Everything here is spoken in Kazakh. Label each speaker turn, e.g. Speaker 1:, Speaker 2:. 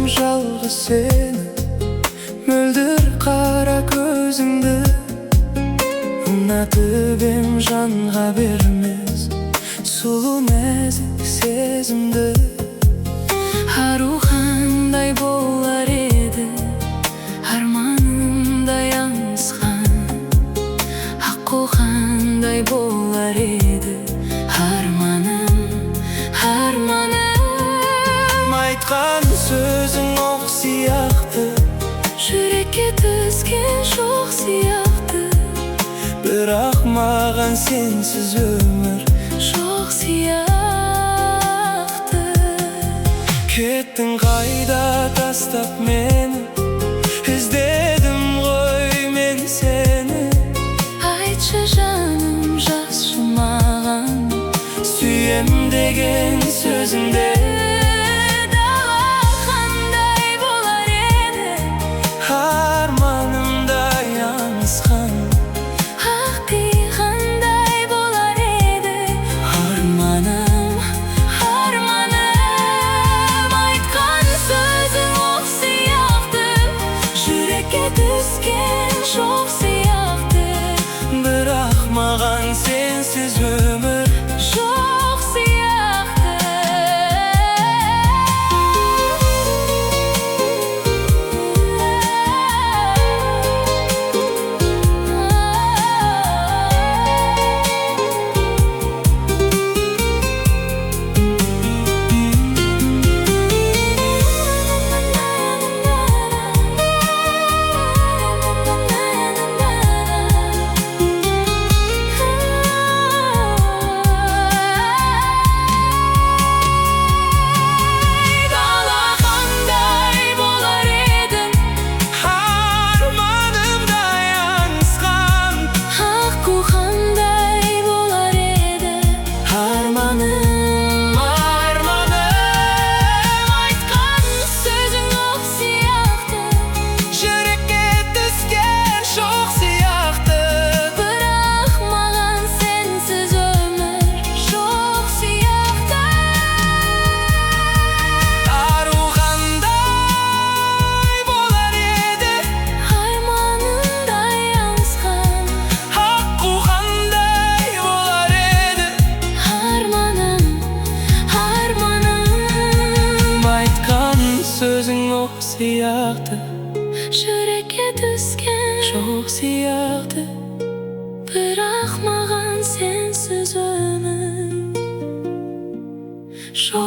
Speaker 1: жалғыз сені, мөлдір қара көзіңді. Ұнатып ем жанға бермес сұлу нәзік сезімді. Ару қандай болар еді арманымдай аңсқан, аққу қандай болар еді арманым, арманым. Айтқан сөзің оқ сияқты, жүрекке түскен шоқ сияқты. Бірақ маған сенсіз өмір жоқ сияқты. Кеттің қайда тастап мені, іздедім ғой мен сені. Айтшы жаным, жазшы маған сүйем деген сөзіңді. Дала қандай болар еді арманымдай аңсқан, аққи қандай болар еді арманым, арманым. Айтқан сөзің оқ сияқты, жүрекке түскен шоқ сияқты. Бірақ маған сенсіз өмір жоқ сияқты. Сөзің оқ сияқты, жүрекке түскен шоқ сияқты. Бірақ маған сенсіз өмір жоқ.